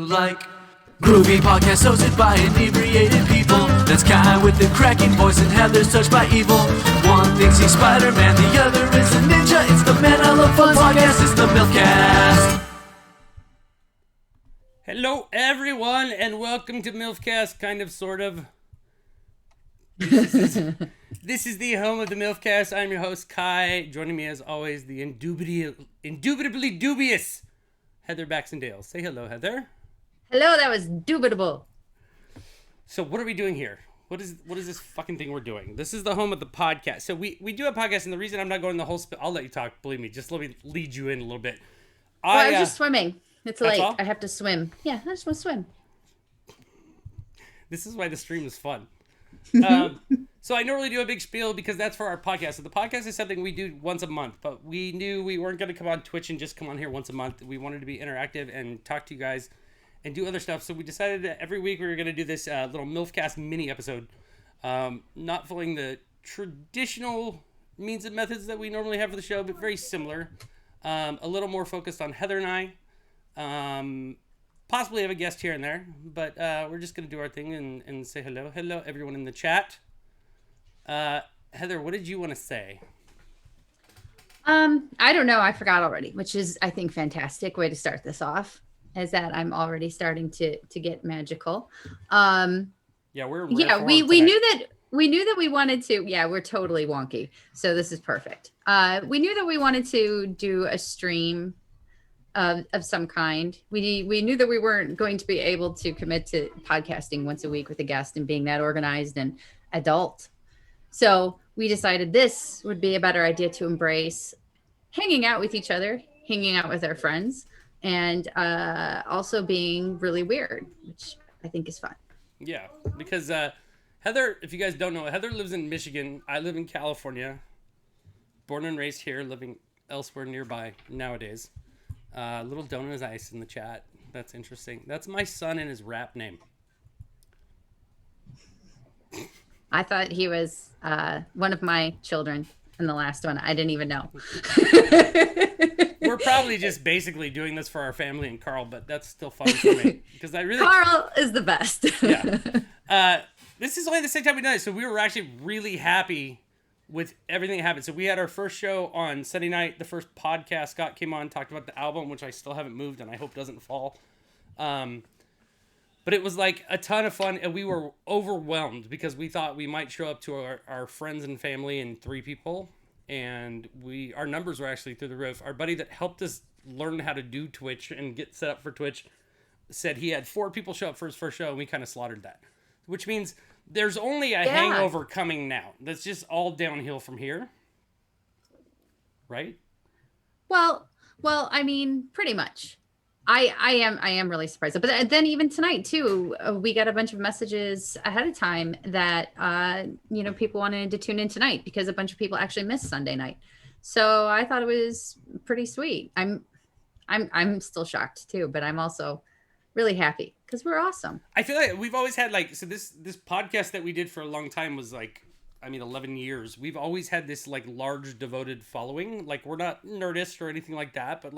like? Groovy podcast hosted by inebriated people. That's Kai with the cracking voice and Heather's touched by evil. One thinks he's Spider-Man, the other is a ninja. It's the Man I Love Fun podcast, it's the MILFcast. Hello everyone and welcome to MILFcast, kind of, sort of. This is the home of the MILFcast. I'm your host Kai. Joining me as always the indubitably dubious Heather Baxendale. Say hello, Heather. Hello, that was dubitable. So what are we doing here? What is this fucking thing we're doing? This is the home of the podcast. So we do a podcast, and the reason I'm not going the whole I'll let you talk, believe me. Just let me lead you in a little bit. I was just swimming. It's late. All? I have to swim. Yeah, I just want to swim. This is why the stream is fun. So I normally do a big spiel because that's for our podcast. So the podcast is something we do once a month, but we knew we weren't going to come on Twitch and just come on here once a month. We wanted to be interactive and talk to you guys and do other stuff. So we decided that every week we were going to do this little MILFcast mini episode. Not following the traditional means and methods that we normally have for the show, but very similar. A little more focused on Heather and I. Possibly have a guest here and there, but we're just going to do our thing and say hello. Hello, everyone in the chat. Heather, what did you want to say? I don't know. I forgot already, which is, I think, fantastic way to start this off. Is that I'm already starting to get magical. Yeah, we knew that we wanted to. Yeah, we're totally wonky. So this is perfect. We knew that we wanted to do a stream of some kind. We knew that we weren't going to be able to commit to podcasting once a week with a guest and being that organized and adult. So we decided this would be a better idea to embrace hanging out with each other, hanging out with our friends, and also being really weird, which I think is fun. Yeah, because Heather, if you guys don't know, Heather lives in Michigan. I live in California. Born and raised here, living elsewhere nearby nowadays. Little Donut is Ice in the chat. That's interesting. That's my son and his rap name. I thought he was one of my children in the last one. I didn't even know. We're probably just basically doing this for our family and Carl, but that's still fun for me because Carl is the best. Yeah. This is only the second time we've done it, so we were actually really happy with everything that happened. So we had our first show on Sunday night. The first podcast, Scott came on, talked about the album, which I still haven't moved and I hope doesn't fall. But it was like a ton of fun, and we were overwhelmed because we thought we might show up to our friends and family and 3 people, and our numbers were actually through the roof. Our buddy that helped us learn how to do Twitch and get set up for Twitch said he had 4 people show up for his first show, and we kind of slaughtered that, which means there's only a hangover coming now. That's just all downhill from here, right? Well, I mean, pretty much. I am really surprised. But then even tonight too, we got a bunch of messages ahead of time that people wanted to tune in tonight because a bunch of people actually missed Sunday night. So I thought it was pretty sweet. I'm still shocked too, but I'm also really happy because we're awesome. I feel like we've always had this podcast that we did for a long time was 11 years. We've always had this large devoted following. We're not Nerdist or anything like that, but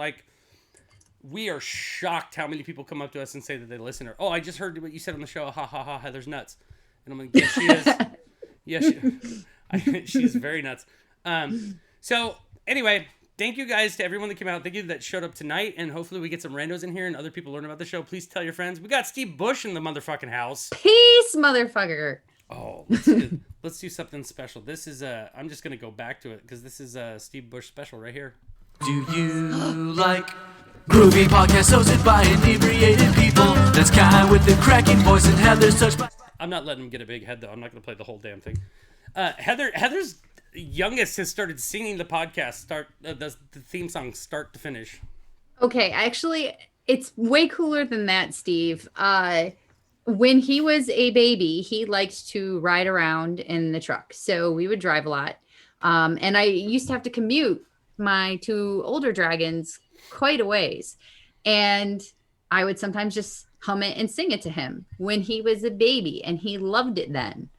we are shocked how many people come up to us and say that they listen. Or, I just heard what you said on the show. Ha ha ha, Heather's nuts. And I'm like, yes, she is. Yes, she's very nuts. So anyway, thank you guys to everyone that came out. Thank you that showed up tonight. And hopefully we get some randos in here and other people learn about the show. Please tell your friends. We got Steve Bush in the motherfucking house. Peace, motherfucker. Oh, let's do something special. This is I'm just going to go back to it because this is a Steve Bush special right here. Do you like groovy podcast hosted by inebriated people? That's Kai with the cracking voice and Heather's touched by... I'm not letting him get a big head, though. I'm not going to play the whole damn thing. Heather's youngest has started singing the podcast, the theme song, start to finish. Okay, actually, it's way cooler than that, Steve. When he was a baby, he liked to ride around in the truck. So we would drive a lot. And I used to have to commute my 2 older dragons quite a ways. And I would sometimes just hum it and sing it to him when he was a baby, and he loved it then.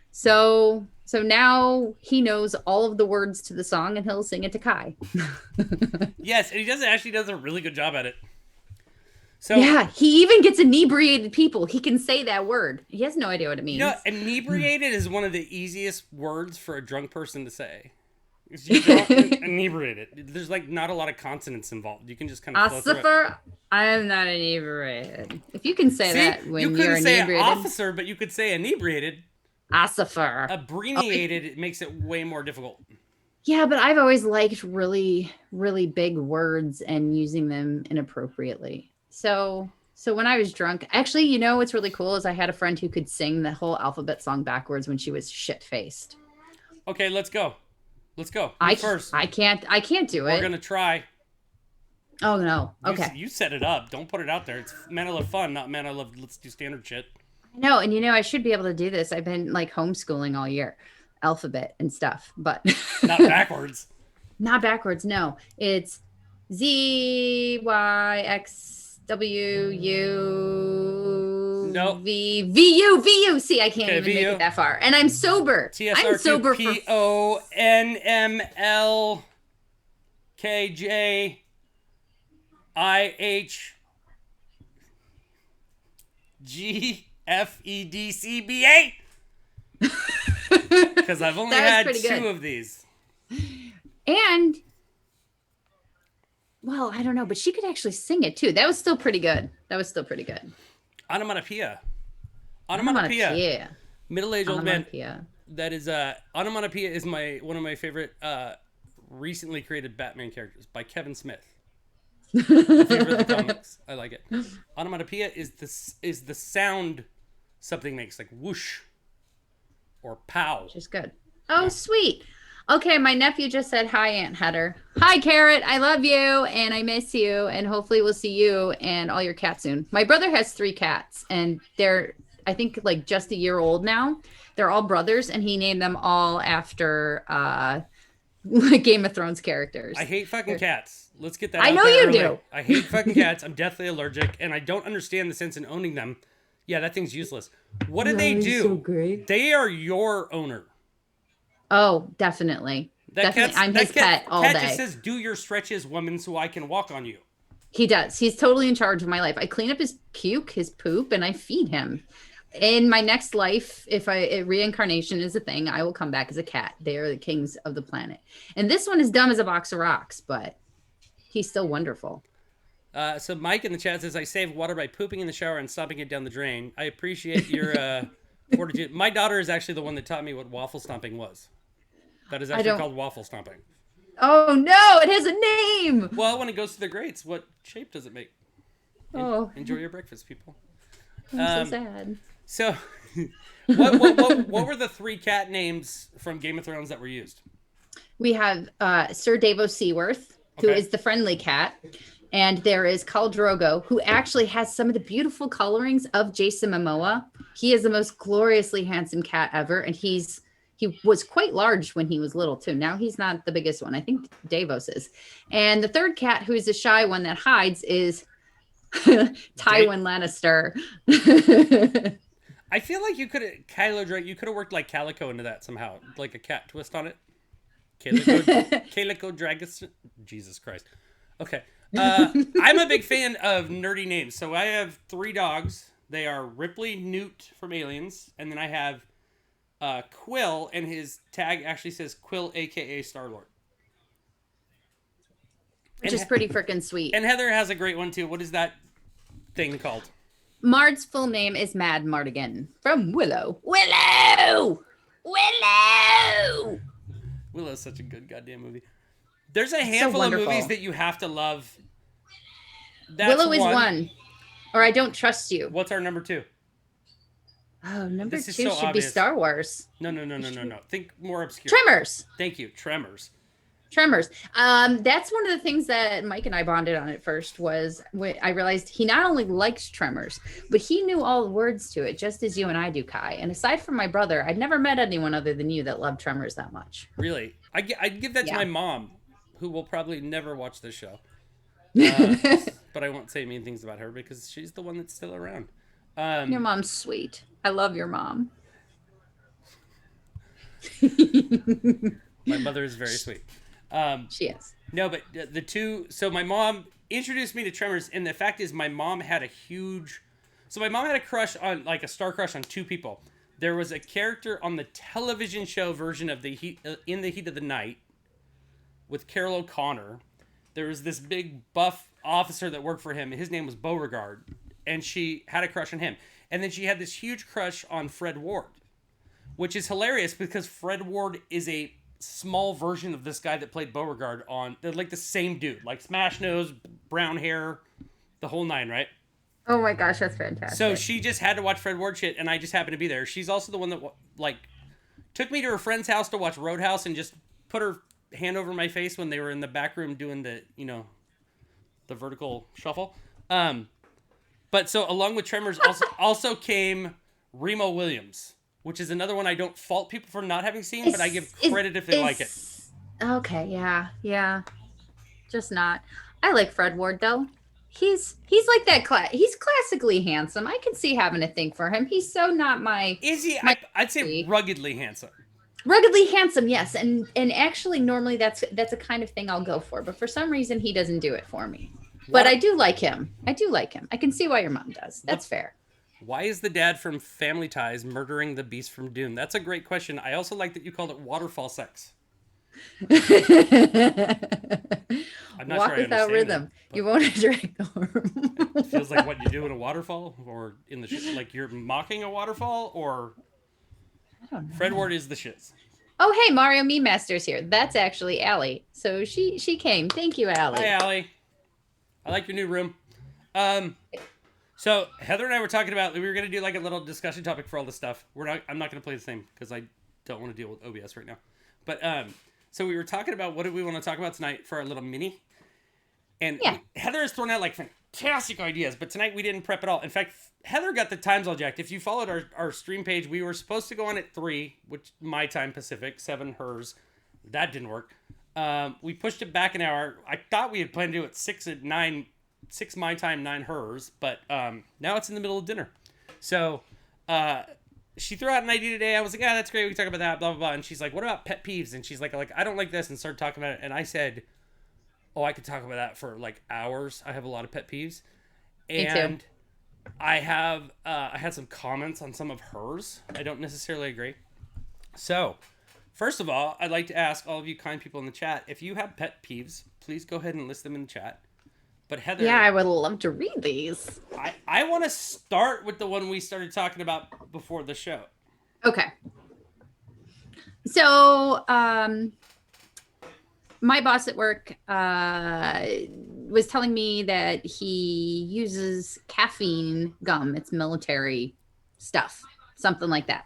So now he knows all of the words to the song, and he'll sing it to Kai. Yes, and he does a really good job at it. So yeah, he even gets inebriated people. He can say that word. He has no idea what it means. You know, inebriated is one of the easiest words for a drunk person to say. You don't inebriated. There's like not a lot of consonants involved. You can just kind of flow through it. I am not inebriated. If you can say See, that when you couldn't you're say inebriated. officer, but you could say inebriated. Ossifer. Abbreviated, it makes it way more difficult. Yeah, but I've always liked really, really big words and using them inappropriately. So when I was drunk, actually, you know what's really cool is I had a friend who could sing the whole alphabet song backwards when she was shit-faced. Okay, let's go. Let's go. First. I can't do it. We're gonna try. Oh no. Okay. You set it up. Don't put it out there. It's Man I Love Fun, not Man I Love Let's Do Standard shit. No, and I should be able to do this. I've been like homeschooling all year, alphabet and stuff, but not backwards. Not backwards. No, it's ZYXWU. No. VU. See, I can't even make it that far, and I'm sober. I'm sober for TSRQPONMLKJIFEDCBA. Because I've only had 2 of these. And, well, I don't know, but she could actually sing it too. That was still pretty good. Onomatopoeia. Middle-aged old man. That is onomatopoeia is one of my favorite recently created Batman characters by Kevin Smith. If you've read the comics, I like it. Onomatopoeia is the sound something makes, like whoosh or pow. Which is good. Oh, sweet. Okay, my nephew just said hi, Aunt Heather. Hi, Carrot. I love you, and I miss you, and hopefully we'll see you and all your cats soon. My brother has 3 cats, and they're, I think, like just a year old now. They're all brothers, and he named them all after Game of Thrones characters. I hate fucking cats. Let's get that I out know there you early. do. I hate fucking cats. I'm deathly allergic, and I don't understand the sense in owning them. Yeah, that thing's useless. What did they do? So great. They are your owner. Oh, definitely. Definitely. I'm his pet all day. Cat just says, do your stretches, woman, so I can walk on you. He does. He's totally in charge of my life. I clean up his puke, his poop, and I feed him. In my next life, if reincarnation is a thing, I will come back as a cat. They are the kings of the planet. And this one is dumb as a box of rocks, but he's still wonderful. So Mike in the chat says, I save water by pooping in the shower and stomping it down the drain. I appreciate your fortitude. My daughter is actually the one that taught me what waffle stomping was. That is actually called waffle stomping. Oh, no, it has a name. Well, when it goes to the grates, what shape does it make? Enjoy your breakfast, people. I'm so sad. So, what were the 3 cat names from Game of Thrones that were used? We have Sir Davos Seaworth, who is the friendly cat. And there is Khal Drogo, who actually has some of the beautiful colorings of Jason Momoa. He is the most gloriously handsome cat ever. And he was quite large when he was little, too. Now he's not the biggest one. I think Davos is. And the third cat, who is the shy one that hides, is Tywin Lannister. I feel like you could have worked like Calico into that somehow. Like a cat twist on it. Calico Dragus. Jesus Christ. Okay. I'm a big fan of nerdy names. So I have 3 dogs. They are Ripley Newt from Aliens. And then I have Quill, and his tag actually says Quill, a.k.a. Star-Lord. Which is pretty freaking sweet. And Heather has a great one, too. What is that thing called? Mard's full name is Mad Mardigan from Willow. Willow's such a good goddamn movie. There's a handful of movies that you have to love. Willow is one. Or I Don't Trust You. What's our number 2? Oh, number 2 should be Star Wars. No. Think more obscure. Tremors. Thank you. Tremors. That's one of the things that Mike and I bonded on at first was when I realized he not only liked Tremors, but he knew all the words to it, just as you and I do, Kai. And aside from my brother, I'd never met anyone other than you that loved Tremors that much. Really? I'd give that to my mom, who will probably never watch this show. But I won't say mean things about her because she's the one that's still around. Your mom's sweet. I love your mom. My mother is very sweet. She is. No, but so my mom introduced me to Tremors, and the fact is my mom had a crush on, like a star crush on two people. There was a character on the television show version of In the Heat of the Night with Carol O'Connor. There was this big buff officer that worked for him. His name was Beauregard, and she had a crush on him. And then she had this huge crush on Fred Ward, which is hilarious because Fred Ward is a small version of this guy that played Beauregard on. They're like the same dude, like smash nose, brown hair, the whole nine, right? Oh my gosh, that's fantastic. So she just had to watch Fred Ward shit, and I just happened to be there. She's also the one that like took me to her friend's house to watch Roadhouse and just put her hand over my face when they were in the back room doing the, the vertical shuffle. But so along with Tremors also came Remo Williams, which is another one I don't fault people for not having seen, but I give credit if they like it. Okay, yeah. Just not. I like Fred Ward though. He's like that he's classically handsome. I can see having a thing for him. He's so not my. Is he? I'd say ruggedly handsome. Ruggedly handsome, yes, and actually normally that's a kind of thing I'll go for, but for some reason he doesn't do it for me. But I do like him. I can see why your mom does. That's fair. Why is the dad from Family Ties murdering the beast from Dune? That's a great question. I also like that you called it waterfall sex. I'm not Walk sure without rhythm. You won't drag the arm. It feels like what you do in a waterfall, or in the like you're mocking a waterfall, or I don't know. Fred Ward is the shits. Oh, hey, Mario Meme Master's here. That's actually Allie. So she came. Thank you, Allie. Hi, Allie. I like your new room. So Heather and I were talking about, we were going to do like a little discussion topic for all this stuff. I'm not going to play the same because I don't want to deal with OBS right now. But so we were talking about what do we want to talk about tonight for our little mini. And Heather has thrown out like fantastic ideas, but tonight we didn't prep at all. In fact, Heather got the times all jacked. If you followed our stream page, we were supposed to go on at 3, which my time Pacific, 7 hers. That didn't work. We pushed it back an hour. I thought we had planned to do it 6 my time, 9 hers, but now it's in the middle of dinner. So she threw out an idea today. I was like, yeah, that's great. We can talk about that, blah, blah, blah. And she's like, what about pet peeves? And she's like, I don't like this, and started talking about it. And I said, oh, I could talk about that for like hours. I have a lot of pet peeves. And Me too. I had some comments on some of hers. I don't necessarily agree. So, first of all, I'd like to ask all of you kind people in the chat, if you have pet peeves, please go ahead and list them in the chat. But Heather... Yeah, I would love to read these. I want to start with the one we started talking about before the show. Okay. So, my boss at work was telling me that he uses caffeine gum. It's military stuff, something like that.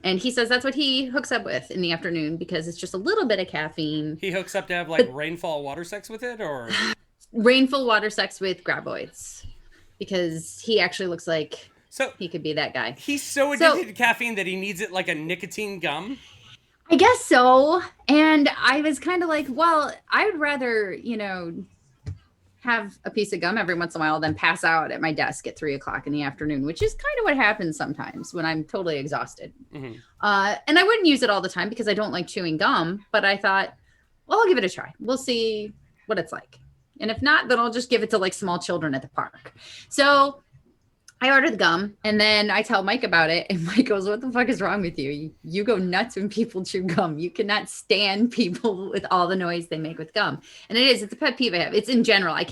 And he says that's what he hooks up with in the afternoon because it's just a little bit of caffeine. He hooks up to have like rainfall water sex with it, or rainfall water sex with graboids, because he actually looks like he could be that guy. He's so addicted to caffeine that he needs it like a nicotine gum. I guess so. And I was kind of like, well, I would rather, have a piece of gum every once in a while than pass out at my desk at 3:00 in the afternoon, which is kind of what happens sometimes when I'm totally exhausted. Mm-hmm. And I wouldn't use it all the time because I don't like chewing gum, but I thought, well, I'll give it a try. We'll see what it's like. And if not, then I'll just give it to like small children at the park. So I ordered the gum, and then I tell Mike about it, and Mike goes, what the fuck is wrong with you? You go nuts when people chew gum. You cannot stand people with all the noise they make with gum. And it's a pet peeve I have. It's in general. I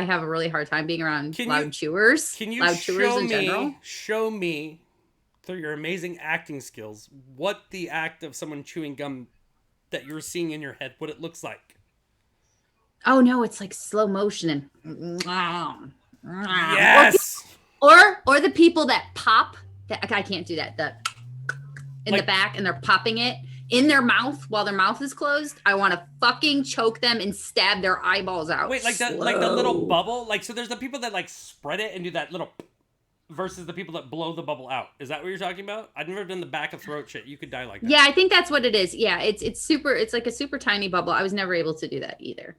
have a really hard time being around loud chewers. Can you show me, through your amazing acting skills, what the act of someone chewing gum that you're seeing in your head, what it looks like? Oh, no, it's like slow motion and... Yes! Or the people that pop, I can't do that, the back, and they're popping it in their mouth while their mouth is closed. I want to fucking choke them and stab their eyeballs out. Wait, like the little bubble? Like, so there's the people that like spread it and do that little versus the people that blow the bubble out. Is that what you're talking about? I've never done the back of throat shit. You could die like that. Yeah, I think that's what it is. Yeah, it's like a super tiny bubble. I was never able to do that either.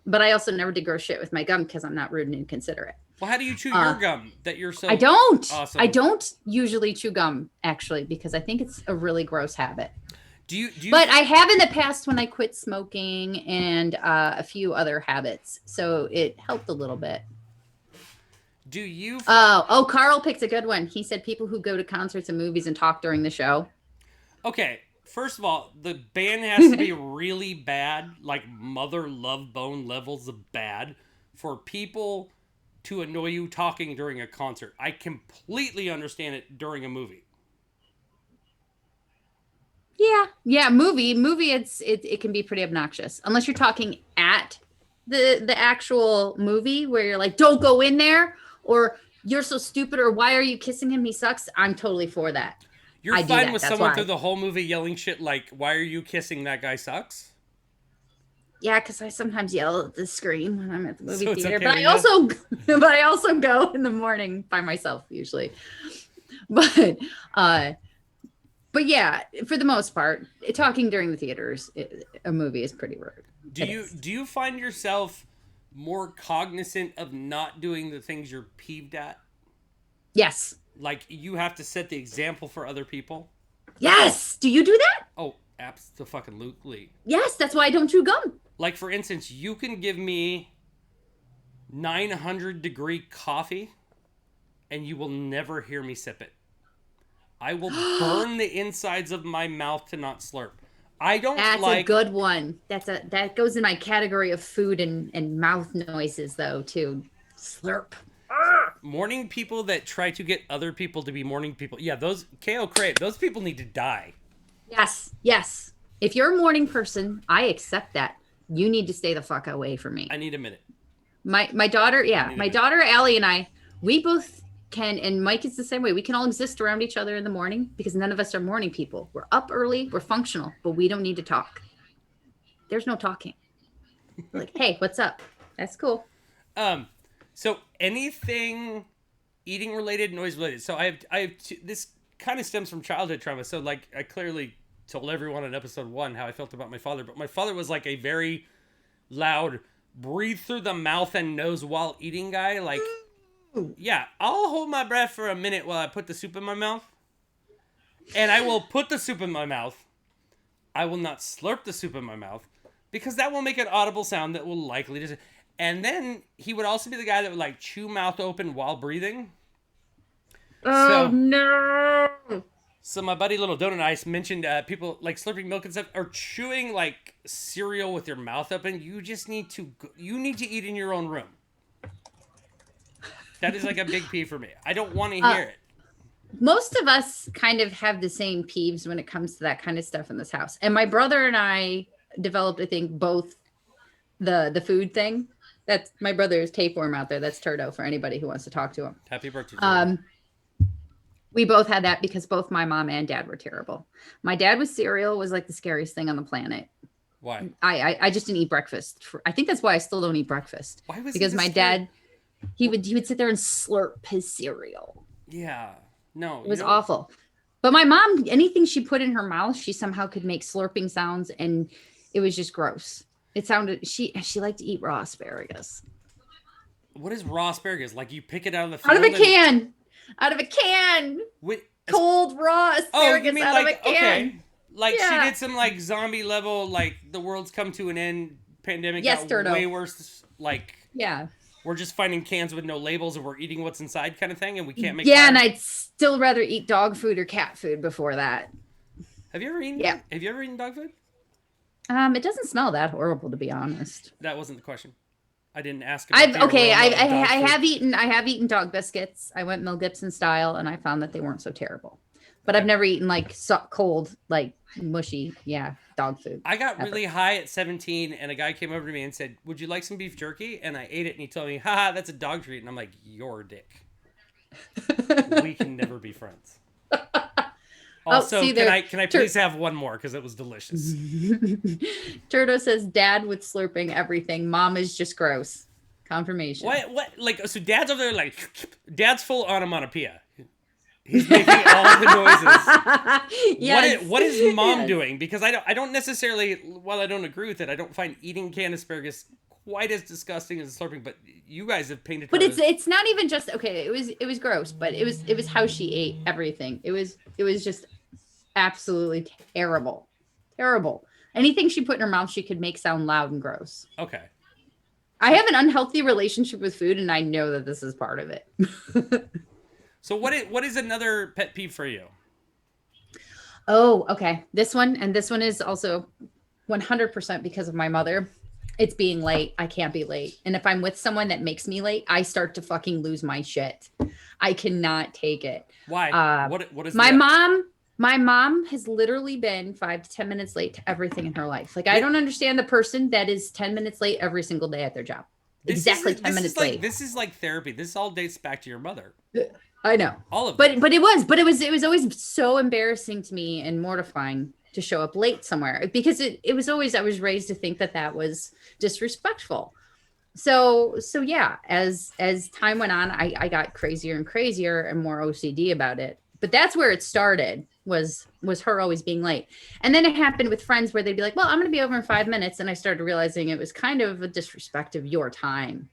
But I also never did gross shit with my gum because I'm not rude and inconsiderate. Well, how do you chew your gum that you're so I don't. awesome? I don't usually chew gum, actually, because I think it's a really gross habit. But I have in the past when I quit smoking and a few other habits, so it helped a little bit. Do you? Oh, Carl picked a good one. He said people who go to concerts and movies and talk during the show. Okay, first of all, the band has to be really bad, like Mother Love Bone levels of bad, for people to annoy you talking during a concert. I completely understand it during a movie. Yeah, movie. It can be pretty obnoxious unless you're talking at the actual movie where you're like, don't go in there, or you're so stupid, or why are you kissing him? He sucks. I'm totally for that. You're fine with someone through the whole movie yelling shit like, why are you kissing that guy sucks? Yeah, because I sometimes yell at the screen when I'm at the movie theater, okay, but I also go in the morning by myself usually. But yeah, for the most part, talking during the theaters, a movie is pretty rude. Do you find yourself more cognizant of not doing the things you're peeved at? Yes. Like you have to set the example for other people? Yes. Do you do that? Oh, absolutely. Yes, that's why I don't chew gum. Like, for instance, you can give me 900-degree coffee, and you will never hear me sip it. I will burn the insides of my mouth to not slurp. That's a good one. That goes in my category of food and mouth noises, though, too. Slurp. Morning people that try to get other people to be morning people. Yeah, those KO Crate, those people need to die. Yes. If you're a morning person, I accept that. You need to stay the fuck away from me. I need a minute. My daughter, daughter Allie and I, we both can, and Mike is the same way. We can all exist around each other in the morning because none of us are morning people. We're up early, we're functional, but we don't need to talk. There's no talking. We're like, hey, what's up? That's cool. So anything eating related, noise related. So I have this kind of stems from childhood trauma. So like I clearly told everyone in episode 1 how I felt about my father, but my father was like a very loud, breathe through the mouth and nose while eating guy. Like, yeah, I'll hold my breath for a minute while I put the soup in my mouth. And I will put the soup in my mouth. I will not slurp the soup in my mouth because that will make an audible sound that will likely just... And then he would also be the guy that would like chew mouth open while breathing. No. So my buddy Little Donut Ice mentioned people like slurping milk and stuff or chewing like cereal with your mouth open. You just need to eat in your own room. That is like a big peeve for me. I don't want to hear it. Most of us kind of have the same peeves when it comes to that kind of stuff in this house. And my brother and I developed, I think, both the food thing. That's my brother's tapeworm out there. That's Turdo for anybody who wants to talk to him. Happy birthday. We both had that because both my mom and dad were terrible. My dad with cereal was like the scariest thing on the planet. Why? I just didn't eat breakfast. I think that's why I still don't eat breakfast. Why was because my dad, he would sit there and slurp his cereal. Yeah. No. It was awful. But my mom, anything she put in her mouth, she somehow could make slurping sounds, and it was just gross. It sounded she liked to eat raw asparagus. What is raw asparagus? Like you pick it out of the field? Out of a can. Cold raw asparagus. Oh, you mean out like of a can. Okay. Like she did some like zombie level, like the world's come to an end, pandemic got Turtle. way worse. Like yeah. We're just finding cans with no labels and we're eating what's inside kind of thing, and we can't make fire. And I'd still rather eat dog food or cat food before that. Have you ever eaten dog food? It doesn't smell that horrible, to be honest. That wasn't the question. I didn't ask. I have eaten dog biscuits. I went Mel Gibson style, and I found that they weren't so terrible. But I've never eaten like cold, like mushy, dog food. I got really high at 17, and a guy came over to me and said, "Would you like some beef jerky?" And I ate it, and he told me, "Haha, that's a dog treat." And I'm like, "You're a dick. We can never be friends." Also, can I please have one more because it was delicious. Turdo says, "Dad with slurping everything. Mom is just gross." Confirmation. What? Like, so Dad's over there like, Dad's full onomatopoeia. He's making all of the noises. Yes. What is Mom doing? Because I don't necessarily, while I don't agree with it, I don't find eating canned asparagus quite as disgusting as slurping. But you guys have painted. But it's not even just okay. It was gross, but it was how she ate everything. It was just absolutely terrible. Terrible. Anything she put in her mouth, she could make sound loud and gross. Okay. I have an unhealthy relationship with food, and I know that this is part of it. So what is another pet peeve for you? Oh, okay. This one is also 100% because of my mother. It's being late. I can't be late. And if I'm with someone that makes me late, I start to fucking lose my shit. I cannot take it. Why? What is my mom? My mom has literally been 5 to 10 minutes late to everything in her life. Like, I don't understand the person that is 10 minutes late every single day at their job. Exactly 10 minutes late. This is like therapy. This all dates back to your mother. I know. All of it. But it was always so embarrassing to me and mortifying to show up late somewhere, because it was always, I was raised to think that was disrespectful. So yeah, as time went on, I got crazier and crazier and more OCD about it. But that's where it started, was her always being late. And then it happened with friends where they'd be like, well, I'm going to be over in 5 minutes. And I started realizing it was kind of a disrespect of your time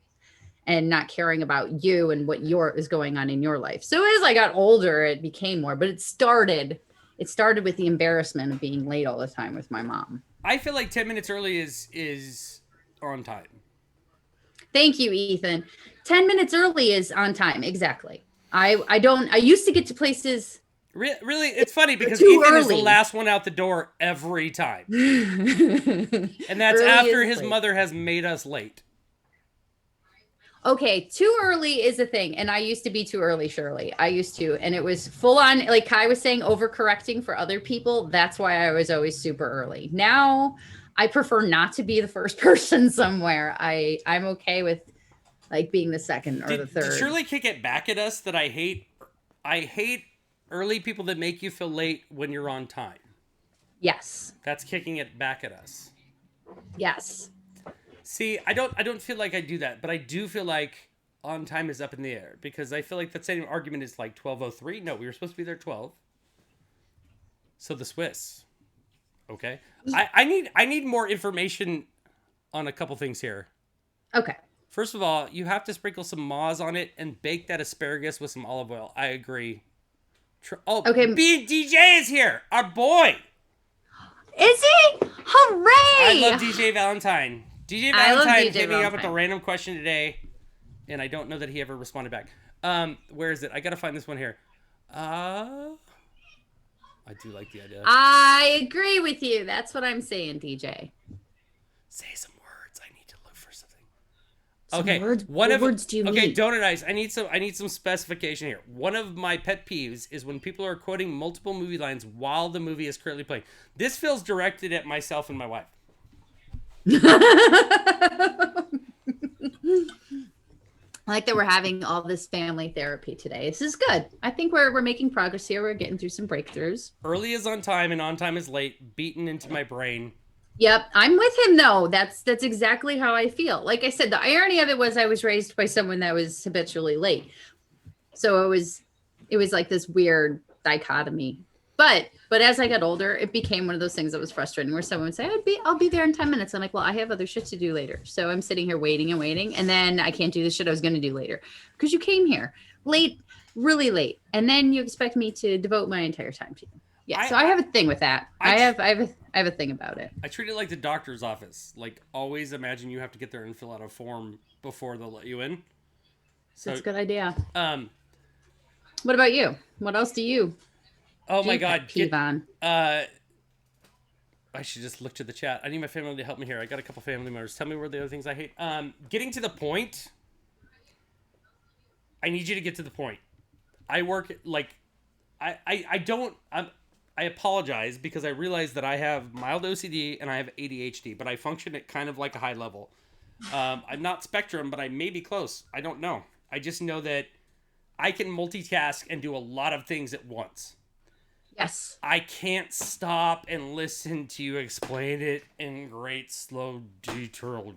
and not caring about you and what is going on in your life. So as I got older, it became more, but it started with the embarrassment of being late all the time with my mom. I feel like 10 minutes early is on time. Thank you, Ethan. 10 minutes early is on time. Exactly. I used to get to places. Really, it's funny because Ethan is the last one out the door every time. And that's after his mother has made us late. Okay, too early is a thing. And I used to be too early, Shirley. I used to. And it was full on, like Kai was saying, overcorrecting for other people. That's why I was always super early. Now, I prefer not to be the first person somewhere. I'm okay with like being the second or the third. Did Shirley kick it back at us that I hate early people that make you feel late when you're on time? Yes. That's kicking it back at us. Yes. See, I don't feel like I do that, but I do feel like on time is up in the air, because I feel like that same argument is like 12:03. No, we were supposed to be there 12. So the Swiss. Okay. I need more information on a couple things here. Okay. First of all, you have to sprinkle some moz on it and bake that asparagus with some olive oil. I agree. Okay. DJ is here. Our boy. Is he? Hooray! I love DJ Valentine. DJ Valentine hit me up with a random question today, and I don't know that he ever responded back. Where is it? I gotta find this one here. I do like the idea. I agree with you. That's what I'm saying, DJ. Say some words. I need to look for something. Okay. What words do you mean? Okay, Donut Ice. I need some specification here. One of my pet peeves is when people are quoting multiple movie lines while the movie is currently playing. This feels directed at myself and my wife. I like that we're having all this family therapy today. This is good. I think we're making progress here. We're getting through some breakthroughs. Early is on time and on time is late, beaten into my brain. Yep, I'm with him though. That's exactly how I feel. Like I said, the irony of it was I was raised by someone that was habitually late. So it was like this weird dichotomy. But as I got older, it became one of those things that was frustrating, where someone would say, I'll be there in 10 minutes. I'm like, well, I have other shit to do later. So I'm sitting here waiting, and then I can't do the shit I was going to do later because you came here late, really late. And then you expect me to devote my entire time to you. Yeah. So I have a thing with that. I have a thing about it. I treat it like the doctor's office. Like, always imagine you have to get there and fill out a form before they'll let you in. So, that's a good idea. What about you? What else do you? Oh my God. I should just look to the chat. I need my family to help me here. I got a couple family members. Tell me where the other things I hate. Getting to the point. I need you to get to the point. I work like I apologize because I realize that I have mild OCD and I have ADHD, but I function at kind of like a high level. I'm not spectrum, but I may be close. I don't know. I just know that I can multitask and do a lot of things at once. Yes. I can't stop and listen to you explain it in great slow detail.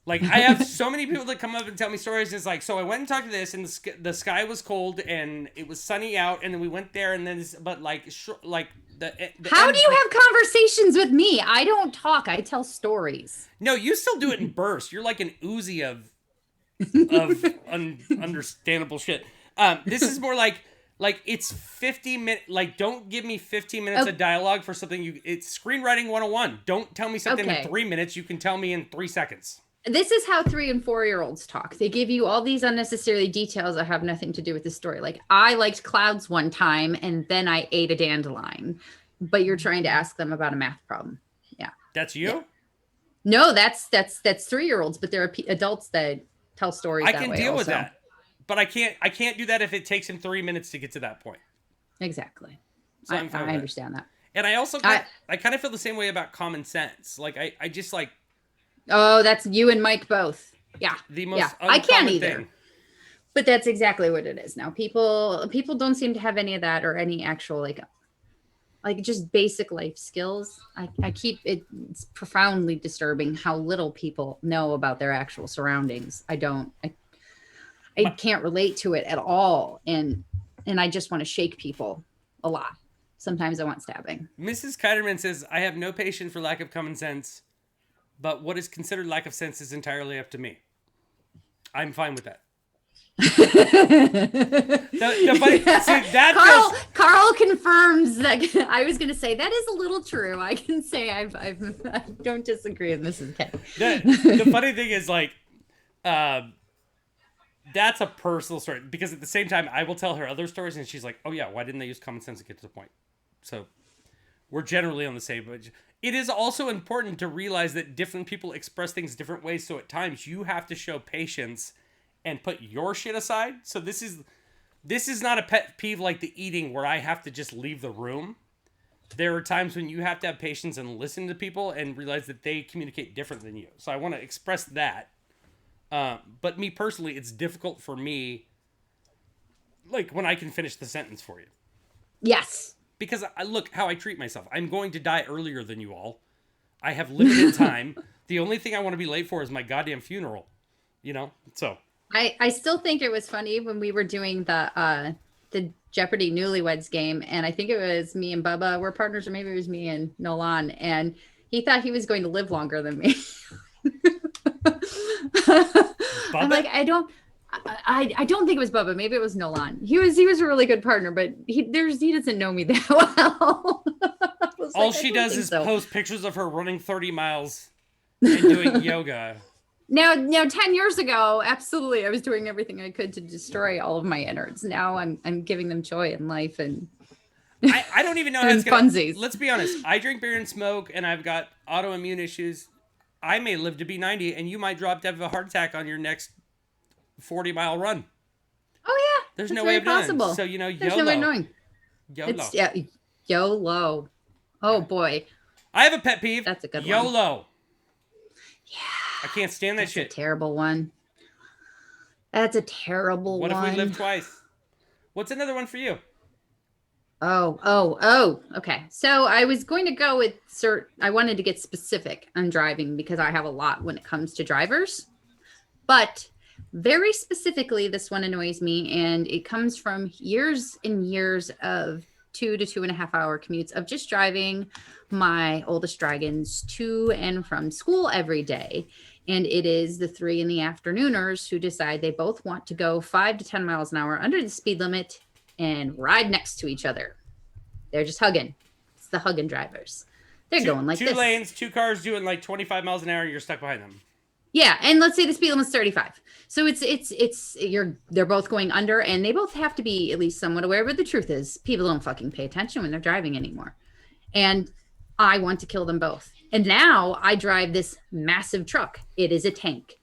Like, I have so many people that come up and tell me stories. It's like, so I went and talked to this, and the sky was cold, and it was sunny out, and then we went there, and then, but like the how do you have conversations with me? I don't talk. I tell stories. No, you still do it in bursts. You're like an Uzi of understandable shit. This is more like it's 50 minutes. Like, don't give me 15 minutes of dialogue for something it's screenwriting 101. Don't tell me something in 3 minutes. You can tell me in 3 seconds. This is how 3 and 4-year-olds talk. They give you all these unnecessary details that have nothing to do with the story. Like, I liked clouds one time and then I ate a dandelion, but you're trying to ask them about a math problem. Yeah. That's you? Yeah. No, that's 3-year-olds, but there are adults that tell stories. I can deal with that, but I can't do that if it takes him 3 minutes to get to that point. Exactly. So I understand that. And I also, I kind of feel the same way about common sense. Like, I just like, oh, that's you and Mike both. Yeah. The most I can't either. thing. But that's exactly what it is now. People don't seem to have any of that or any actual like just basic life skills. It's profoundly disturbing how little people know about their actual surroundings. I can't relate to it at all. And I just want to shake people a lot. Sometimes I want stabbing. Mrs. Keiderman says, I have no patience for lack of common sense, but what is considered lack of sense is entirely up to me. I'm fine with that. Carl confirms that. I was going to say that is a little true. I can say I don't disagree with Mrs. K. The funny thing is, like, that's a personal story, because at the same time I will tell her other stories and she's like, oh yeah, why didn't they use common sense to get to the point? So we're generally on the same page. It is also important to realize that different people express things different ways, so at times you have to show patience and put your shit aside. So this is not a pet peeve like the eating where I have to just leave the room. There are times when you have to have patience and listen to people and realize that they communicate different than you. So I want to express that. But me personally, it's difficult for me, like, when I can finish the sentence for you. Yes. Because look how I treat myself. I'm going to die earlier than you all. I have limited time. The only thing I want to be late for is my goddamn funeral. You know? So I still think it was funny when we were doing the Jeopardy Newlyweds game, and I think it was me and Bubba were partners, or maybe it was me and Nolan, and he thought he was going to live longer than me. I'm like, I don't think it was Bubba. Maybe it was Nolan. He was a really good partner, but he doesn't know me that well. All she does is post pictures of her running 30 miles and doing yoga. Now, 10 years ago, absolutely, I was doing everything I could to destroy all of my innards. Now I'm giving them joy in life, and I don't even know how it's funsies. Let's be honest. I drink beer and smoke, and I've got autoimmune issues. I may live to be 90, and you might drop dead of a heart attack on your next 40-mile run. Oh yeah, there's no way of knowing. So there's no way of knowing. YOLO. YOLO. Oh boy. I have a pet peeve. That's a good one. YOLO. Yeah. I can't stand that shit. That's a terrible one. That's a terrible one. What if we live twice? What's another one for you? Oh. Okay. So I was going to go with I wanted to get specific on driving because I have a lot when it comes to drivers. But very specifically, this one annoys me, and it comes from years and years of 2 to 2.5 hour commutes of just driving my oldest dragons to and from school every day. And it is the 3 in the afternooners who decide they both want to go 5 to 10 miles an hour under the speed limit and ride next to each other. They're just hugging. It's the hugging drivers. They're going like this. 2 lanes, 2 cars doing like 25 miles an hour, and you're stuck behind them. Yeah, and let's say the speed limit's 35. So they're both going under, and they both have to be at least somewhat aware. But the truth is, people don't fucking pay attention when they're driving anymore. And I want to kill them both. And now I drive this massive truck. It is a tank.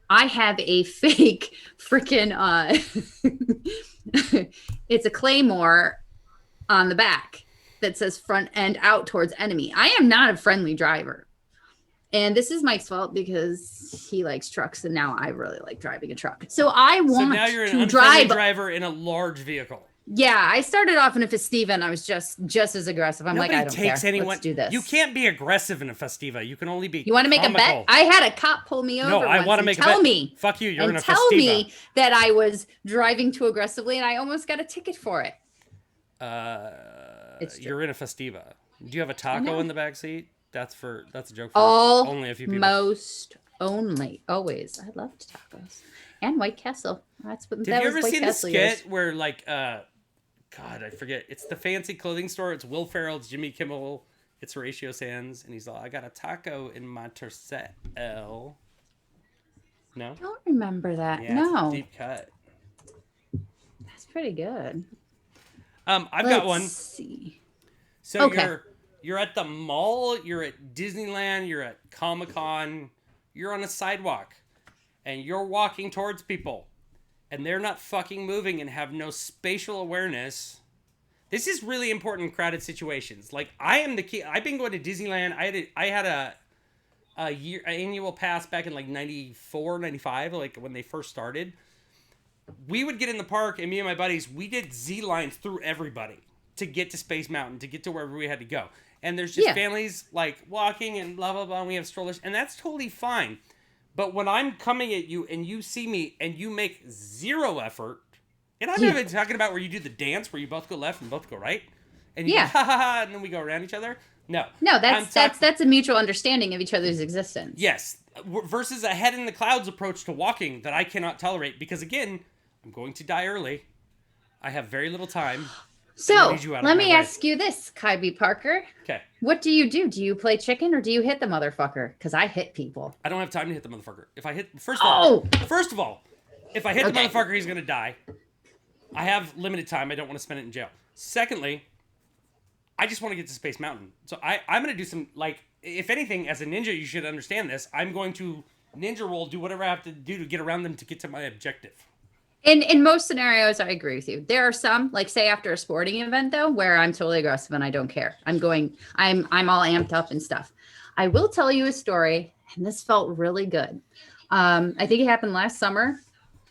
I have a fake freaking it's a Claymore on the back that says front end out towards enemy. I am not a friendly driver. And this is Mike's fault because he likes trucks, and now I really like driving a truck. So I want to drive. So now you're an unfriendly driver in a large vehicle. Yeah, I started off in a Festiva, and I was just as aggressive. I don't care. Let's do this. You can't be aggressive in a Festiva. You can only be. You want to make a bet? I had a cop pull me over. No, I want to make a bet. Tell me. Fuck you. You're in a Festiva. Tell me that I was driving too aggressively, and I almost got a ticket for it. You're in a Festiva. Do you have a taco in the back seat? That's a joke for only a few people. only. Always. I loved tacos. And White Castle. That's what Have that you was ever White seen Castle the skit years. where like God, I forget. It's the fancy clothing store. It's Will Ferrell, it's Jimmy Kimmel, it's Horatio Sands, and he's all, I got a taco in my tercel. No? I don't remember that. Yeah, it's a No. deep cut. That's pretty good. I've got one. Let's see. So Okay. you're at the mall, you're at Disneyland, you're at Comic-Con, you're on a sidewalk, and you're walking towards people, and they're not fucking moving and have no spatial awareness. This is really important in crowded situations. Like, I am the key. I've been going to Disneyland. I had an annual pass back in like 94, 95, like when they first started. We would get in the park, and me and my buddies, we did Z lines through everybody to get to Space Mountain, to get to wherever we had to go. And there's just families like walking and blah, blah, blah. And we have strollers, and that's totally fine. But when I'm coming at you and you see me and you make zero effort, and I'm not even talking about where you do the dance where you both go left and both go right, and you go, ha ha ha, and then we go around each other. No, that's a mutual understanding of each other's existence. Yes, versus a head in the clouds approach to walking that I cannot tolerate because, again, I'm going to die early. I have very little time. So let me ask you this, Kybe Parker. Okay. What do you do? Do you play chicken or do you hit the motherfucker? Because I hit people. I don't have time to hit the motherfucker. If I hit, first of all, if I hit the motherfucker, he's gonna die. I have limited time. I don't want to spend it in jail. Secondly, I just want to get to Space Mountain. So I'm going to do some, like, if anything, as a ninja, you should understand this. I'm going to ninja roll, do whatever I have to do to get around them to get to my objective. In most scenarios, I agree with you. There are some, like say after a sporting event though, where I'm totally aggressive and I don't care. I'm all amped up and stuff. I will tell you a story, and this felt really good. I think it happened last summer.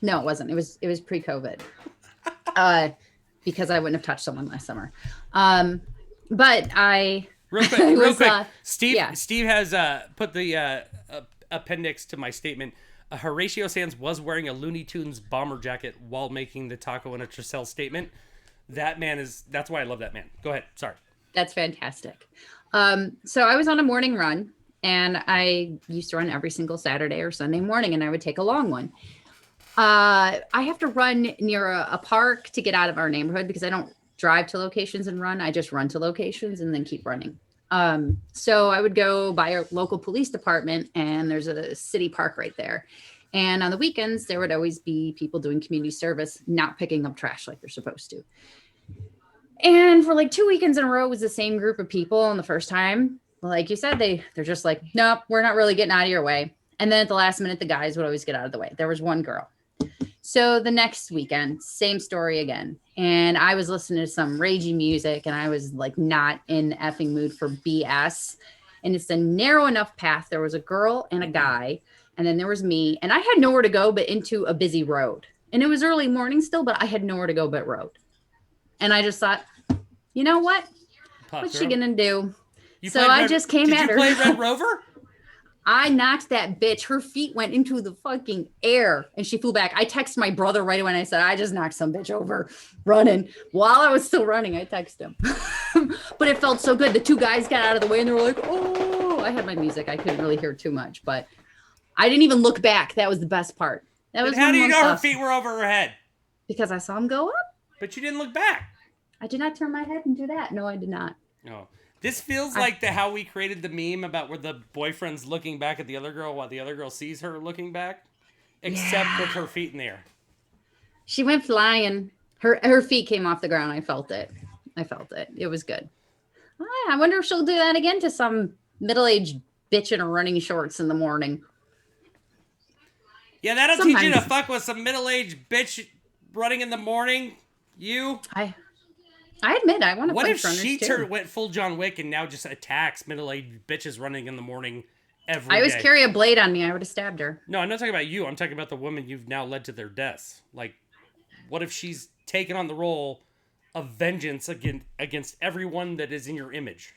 No, it wasn't. It was pre-COVID. Because I wouldn't have touched someone last summer. But I real quick. Steve has put the appendix to my statement. Horatio Sands was wearing a Looney Tunes bomber jacket while making the taco in a Tricel statement. That's why I love that man. Go ahead. Sorry. That's fantastic. So I was on a morning run, and I used to run every single Saturday or Sunday morning, and I would take a long one. I have to run near a park to get out of our neighborhood because I don't drive to locations and run. I just run to locations and then keep running. So I would go by our local police department, and there's a city park right there. And on the weekends, there would always be people doing community service, not picking up trash like they're supposed to. And for like 2 weekends in a row, it was the same group of people. And the first time, like you said, they're just like, nope, we're not really getting out of your way. And then at the last minute, the guys would always get out of the way. There was one girl. So the next weekend, same story again. And I was listening to some ragey music, and I was like not in the effing mood for BS. And it's a narrow enough path. There was a girl and a guy, and then there was me, and I had nowhere to go but into a busy road. And it was early morning still, but I had nowhere to go but road. And I just thought, you know what? What's she gonna do? So I just came at her. Did you play Red Rover? I knocked that bitch. Her feet went into the fucking air and she flew back. I texted my brother right away and I said, I just knocked some bitch over running. While I was still running, I texted him. But it felt so good. The two guys got out of the way and they were like, oh, I had my music. I couldn't really hear too much, but I didn't even look back. That was the best part. That was how do you know her feet were over her head? Because I saw them go up. But you didn't look back. I did not turn my head and do that. No, I did not. No. This feels like how we created the meme about where the boyfriend's looking back at the other girl while the other girl sees her looking back, except with her feet in the air. She went flying. Her feet came off the ground. I felt it. It was good. I wonder if she'll do that again to some middle-aged bitch in her running shorts in the morning. Yeah, that'll teach you to fuck with some middle-aged bitch running in the morning. I admit, I want to. What if she went full John Wick and now just attacks middle-aged bitches running in the morning every day? I always carry a blade on me. I would have stabbed her. No, I'm not talking about you. I'm talking about the woman you've now led to their deaths. Like, what if she's taken on the role of vengeance against everyone that is in your image?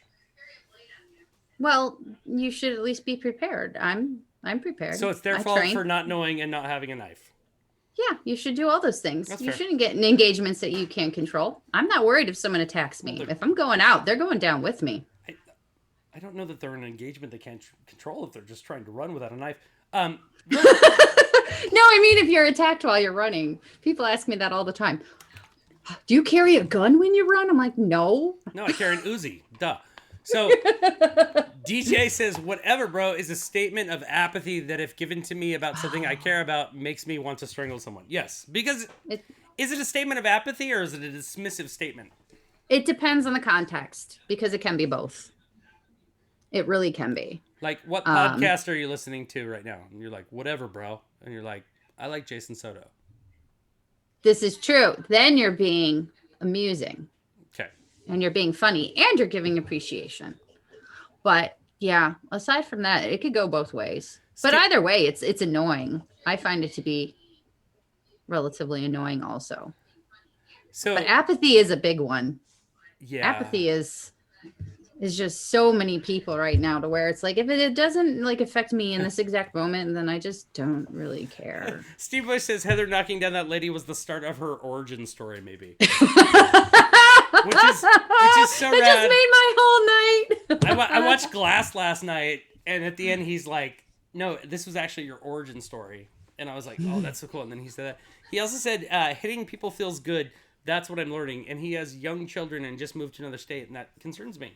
Well, you should at least be prepared. I'm prepared. So it's their fault for not knowing and not having a knife. Yeah, you should do all those things. That's you fair. Shouldn't get in engagements that you can't control. I'm not worried if someone attacks me. If I'm going out, they're going down with me. I don't know that they're in an engagement they can't control if they're just trying to run without a knife. No, I mean, if you're attacked while you're running, people ask me that all the time. Do you carry a gun when you run? I'm like, no. No, I carry an Uzi. Duh. So DJ says, whatever, bro, is a statement of apathy that if given to me about something I care about makes me want to strangle someone. Yes, because is it a statement of apathy or is it a dismissive statement? It depends on the context because it can be both. It really can be. Like, what podcast are you listening to right now? And you're like, whatever, bro. And you're like, I like Jason Soto. This is true. Then you're being amusing. Okay. And you're being funny and you're giving appreciation. But yeah, aside from that, it could go both ways. But either way, it's annoying. I find it to be relatively annoying also. But apathy is a big one. Yeah. Apathy is just so many people right now to where it's like, if it doesn't like affect me in this exact moment, then I just don't really care. Steve Bush says Heather knocking down that lady was the start of her origin story, maybe. which is so that rad. Just made my whole night. I watched Glass last night, and at the end he's like, no, this was actually your origin story. And I was like, oh, that's so cool. And then he said that. He also said, hitting people feels good. That's what I'm learning. And he has young children and just moved to another state, and that concerns me.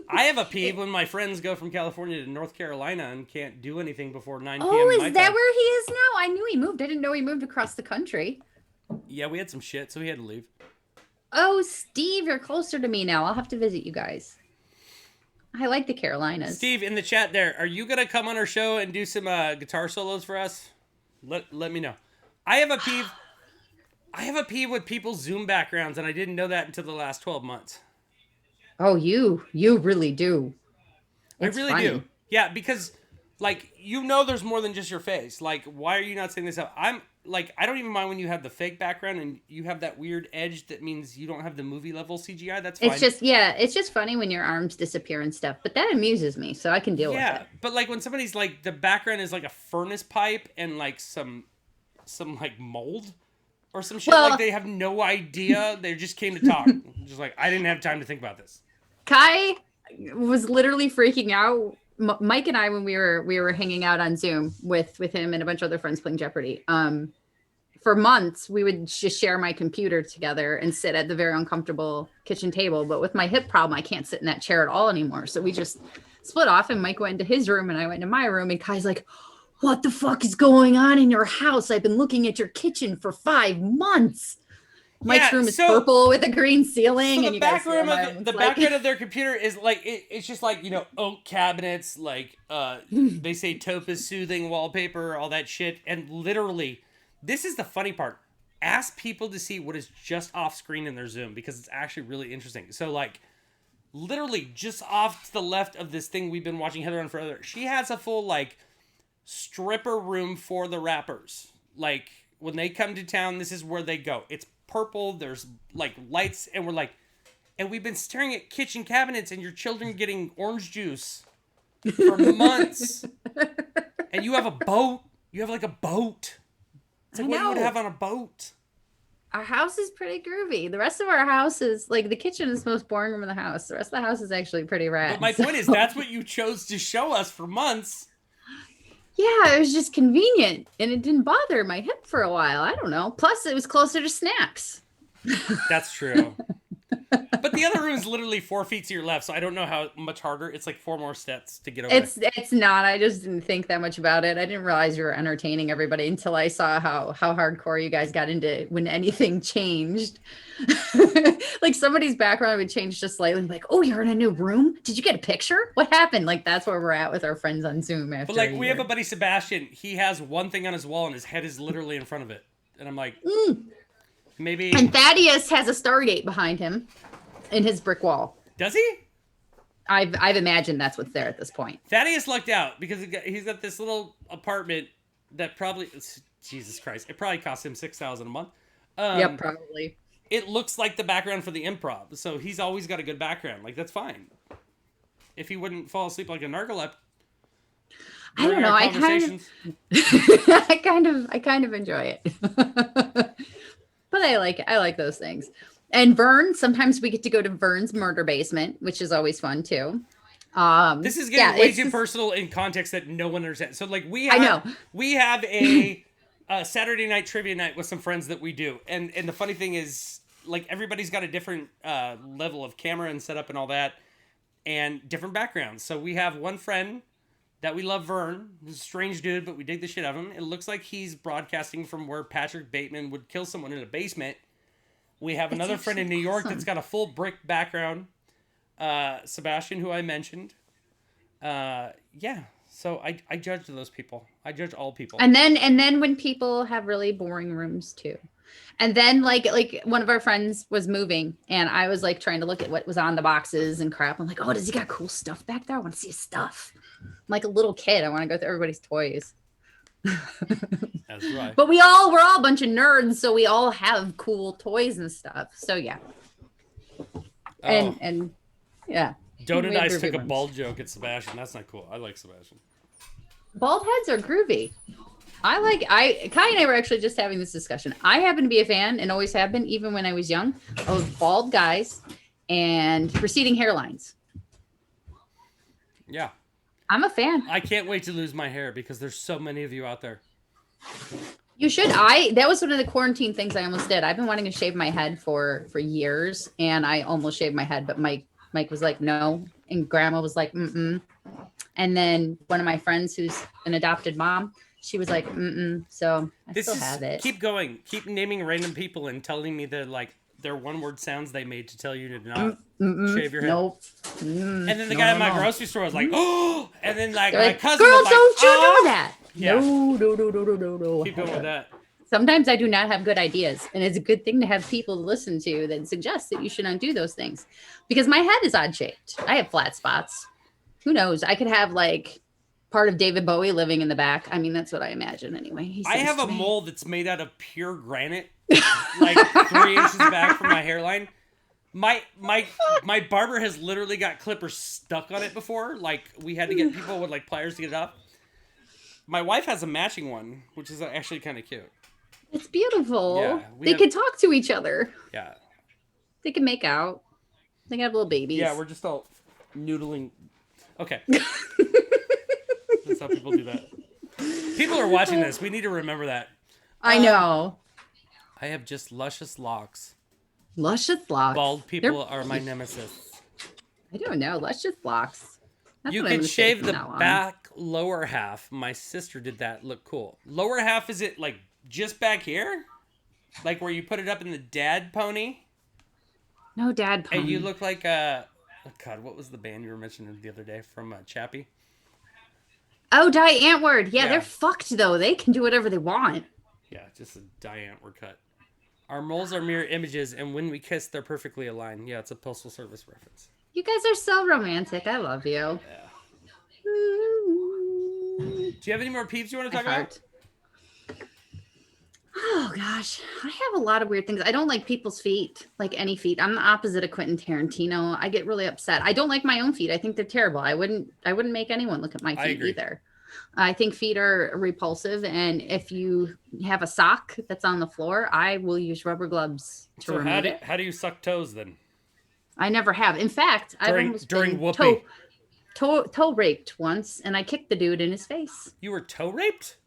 I have a peeve when my friends go from California to North Carolina and can't do anything before 9 p.m. Oh, is that where he is now? I knew he moved. I didn't know he moved across the country. Yeah, we had some shit, so he had to leave. Oh, Steve, you're closer to me now. I'll have to visit you guys. I like the Carolinas. Steve, in the chat there, are you going to come on our show and do some guitar solos for us? Let me know. I have a peeve. I have a peeve with people's Zoom backgrounds, and I didn't know that until the last 12 months. Oh, you really do. It's I really funny. Do. Yeah, because, like, there's more than just your face. Like, why are you not saying this out? I don't even mind when you have the fake background and you have that weird edge that means you don't have the movie level CGI. That's fine. It's just funny when your arms disappear and stuff, but that amuses me, so I can deal with it. Yeah, but, like, when somebody's, like, the background is, like, a furnace pipe and, like, some like, mold or some shit, like, they have no idea. They just came to talk. Just like, I didn't have time to think about this. Kai was literally freaking out. Mike and I, when we were hanging out on Zoom with him and a bunch of other friends playing Jeopardy, for months we would just share my computer together and sit at the very uncomfortable kitchen table. But with my hip problem, I can't sit in that chair at all anymore. So we just split off, and Mike went into his room and I went into my room. And Kai's like, "What the fuck is going on in your house? I've been looking at your kitchen for 5 months." Mike's room is purple with a green ceiling, so and you guys the background of their computer is like it's just like oak cabinets, like they say taupe is soothing wallpaper, all that shit. And literally, this is the funny part. Ask people to see what is just off screen in their Zoom because it's actually really interesting. So like, literally just off to the left of this thing we've been watching Heather on forever, she has a full like stripper room for the rappers. Like when they come to town, this is where they go. It's purple, there's like lights, and we've been staring at kitchen cabinets and your children getting orange juice for months. And you have a boat. You have like a boat. It's like what you would have on a boat. Our house is pretty groovy. The rest of our house is like the kitchen is the most boring room in the house. The rest of the house is actually pretty rad. But my point is that's what you chose to show us for months. Yeah, it was just convenient, and it didn't bother my hip for a while. I don't know. Plus, it was closer to snacks. That's true. But the other room is literally 4 feet to your left, so I don't know how much harder. It's like 4 more steps to get over. It's not. I just didn't think that much about it. I didn't realize you were entertaining everybody until I saw how hardcore you guys got into when anything changed. Like somebody's background would change just slightly. Like, oh, you're in a new room? Did you get a picture? What happened? Like that's where we're at with our friends on Zoom. After but like we have a buddy Sebastian. He has one thing on his wall, and his head is literally in front of it. And I'm like, maybe. And Thaddeus has a Stargate behind him in his brick wall. Does he? I've imagined that's what's there at this point. Thaddeus lucked out because he's got this little apartment that probably, Jesus Christ, it probably cost him $6,000 a month. Yeah, probably. It looks like the background for the improv, so he's always got a good background. Like that's fine. If he wouldn't fall asleep like a narcoleptic. I don't know. I kind of enjoy it. But I like those things. And Vern, sometimes we get to go to Vern's murder basement, which is always fun too. This is getting way too personal in context that no one understands. So like we have a Saturday night trivia night with some friends that we do, and the funny thing is like everybody's got a different level of camera and setup and all that, and different backgrounds. So we have one friend that we love, Vern. He's a strange dude, but we dig the shit out of him. It looks like he's broadcasting from where Patrick Bateman would kill someone in a basement. We have another friend in New York that's got a full brick background. Sebastian, who I mentioned. So I judge those people. I judge all people. And then when people have really boring rooms too. And then like one of our friends was moving and I was like trying to look at what was on the boxes and crap. I'm like, oh, does he got cool stuff back there? I want to see his stuff. I'm like a little kid. I want to go through everybody's toys. That's right. But we're all a bunch of nerds, so we all have cool toys and stuff. So yeah. And yeah. Donut and I took a bald joke at Sebastian. That's not cool. I like Sebastian. Bald heads are groovy. Kai and I were actually just having this discussion. I happen to be a fan and always have been, even when I was young, of bald guys and receding hairlines. Yeah. I'm a fan. I can't wait to lose my hair because there's so many of you out there. You should. That was one of the quarantine things I almost did. I've been wanting to shave my head for years, and I almost shaved my head, but Mike was like, no. And grandma was like, mm-mm. And then one of my friends who's an adopted mom, she was like, mm-mm. So I still have it. Keep going. Keep naming random people and telling me they're one-word sounds they made to tell you to not shave your head. Nope. And then the guy at my grocery store was like, oh! And then like my cousin girl, was like, don't you oh! do that. Yeah. No. Keep going with that. Sometimes I do not have good ideas, and it's a good thing to have people to listen to that suggest that you should not do those things, because my head is odd shaped. I have flat spots. Who knows? I could have like part of David Bowie living in the back. I mean, that's what I imagine anyway. I have a mole that's made out of pure granite, like 3 inches back from my hairline. My barber has literally got clippers stuck on it before. Like we had to get people with like pliers to get it up. My wife has a matching one, which is actually kind of cute. It's beautiful. Yeah, they can talk to each other. Yeah. They can make out. They can have little babies. Yeah, we're just all noodling. Okay. That's how people do that. People are watching this. We need to remember that. I know. I have just luscious locks. Luscious locks. Bald people are my nemesis. I don't know. Luscious locks. That's you can shave the back lower half. My sister did that. Look cool. Lower half, is it like just back here? Like where you put it up in the dad pony? No dad pony. And you look like God, what was the band you were mentioning the other day from Chappie? Oh, Die Antwoord. Yeah, they're fucked though. They can do whatever they want. Yeah, just a Die Antwoord cut. Our moles are mirror images, and when we kiss, they're perfectly aligned. Yeah, it's a Postal Service reference. You guys are so romantic. I love you. Yeah. Do you have any more peeves you want to talk about? Oh gosh, I have a lot of weird things. I don't like people's feet, like any feet. I'm the opposite of Quentin Tarantino. I get really upset. I don't like my own feet. I think they're terrible. I wouldn't make anyone look at my feet either. I think feet are repulsive, and if you have a sock that's on the floor, I will use rubber gloves to remove it. How do you suck toes then? I never have. In fact, I've almost been toe raped once, and I kicked the dude in his face. You were toe raped?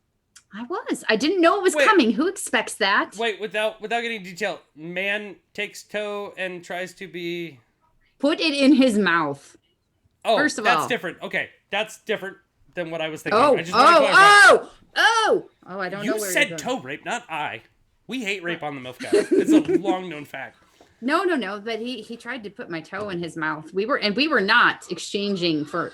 I was. I didn't know it was coming. Who expects that? Wait, without getting detailed, man takes toe and tries to be... Put it in his mouth. Oh, first of all. That's different. Okay, that's different than what I was thinking. Oh, I just I don't know where you said toe rape, not I. We hate rape on the MILFcast. It's a long-known fact. No, but he tried to put my toe in his mouth. We were not exchanging for,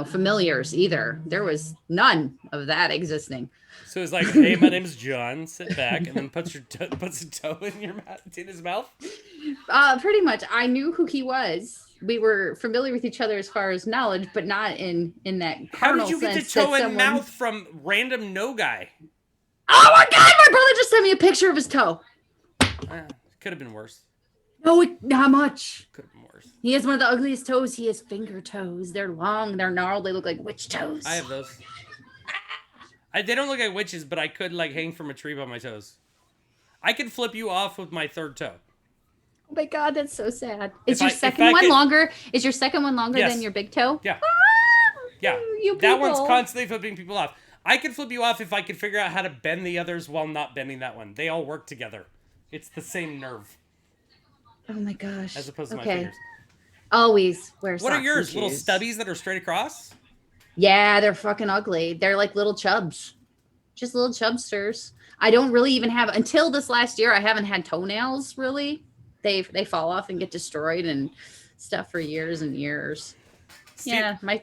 familiars either. There was none of that existing. So it's like, hey, my name's John. Sit back, and then puts a toe in his mouth. Pretty much. I knew who he was. We were familiar with each other as far as knowledge, but not in that carnal sense. How did you get the toe in mouth from random no guy? Oh my God! My brother just sent me a picture of his toe. Could have been worse. No, not much. Could have been worse. He has one of the ugliest toes. He has finger toes. They're long. They're gnarled. They look like witch toes. I have those. They don't look like witches, but I could hang from a tree by my toes. I could flip you off with my third toe. Oh my God, that's so sad. Is your second one longer? Is your second one longer than your big toe? Yeah. Yeah, You that one's people. constantly flipping people off. I could flip you off if I could figure out how to bend the others while not bending that one. They all work together. It's the same nerve. Oh my gosh. As opposed to my fingers. Always wear socks. What are yours? And Little shoes. stubbies that are straight across? Yeah, they're fucking ugly. They're like little chubs. Just little chubsters. I don't really even have, until this last year, I haven't had toenails really. They fall off and get destroyed and stuff for years and years. Yeah, my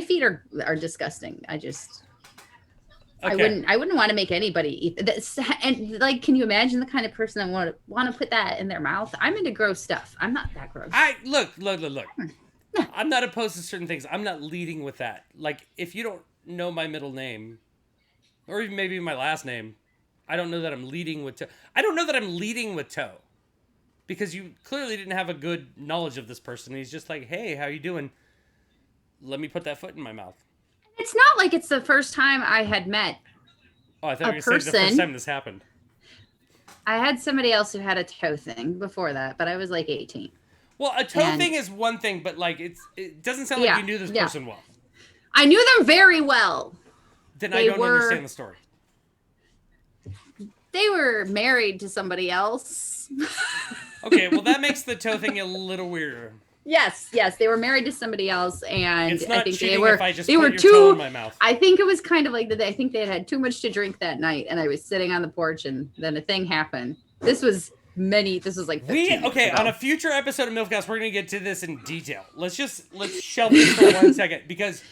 feet are disgusting. I just Okay. I wouldn't want to make anybody eat this. And like, can you imagine the kind of person that want to put that in their mouth? I'm into gross stuff. I'm not that gross. Look. I'm not opposed to certain things. I'm not leading with that. Like, if you don't know my middle name, or even maybe my last name, I don't know that I'm leading with toe. I don't know that I'm leading with toe. Because you clearly didn't have a good knowledge of this person. He's just like, hey, how you doing? Let me put that foot in my mouth. It's not like it's the first time I had met. Oh, I thought you were saying the first time this happened. I had somebody else who had a toe thing before that, but I was like 18. Well, a toe thing is one thing, but like it doesn't sound like you knew this person well. I knew them very well. Then I don't understand the story. They were married to somebody else. Okay, well that makes the toe thing a little weirder. Yes, they were married to somebody else, and it's not I think cheating they were. If I just they put were your too. Toe in my mouth. I think it was kind of like that. I think they had too much to drink that night, and I was sitting on the porch, and then a thing happened. This was like 15 years ago. On a future episode of MILFcast, we're gonna get to this in detail. Let's shelve this for 1 second because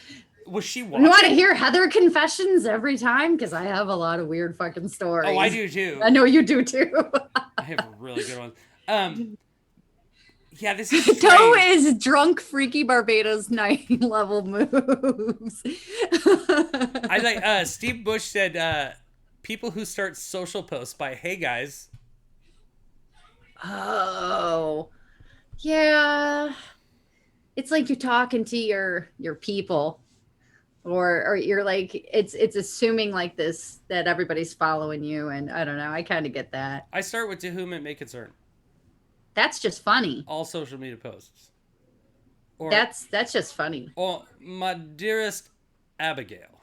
was she watching? You want to hear Heather confessions every time? Because I have a lot of weird fucking stories. Oh, I do too. I know you do too. I have really good ones. Yeah, this is strange. Toe is drunk Freaky Barbados 9 level moves. I like Steve Bush said people who start social posts by hey guys. Oh. Yeah. It's like you're talking to your people. Or you're like it's assuming like this that everybody's following you, and I don't know. I kind of get that. I start with to whom it may concern. That's just funny. All social media posts. Or, that's just funny. Or my dearest Abigail.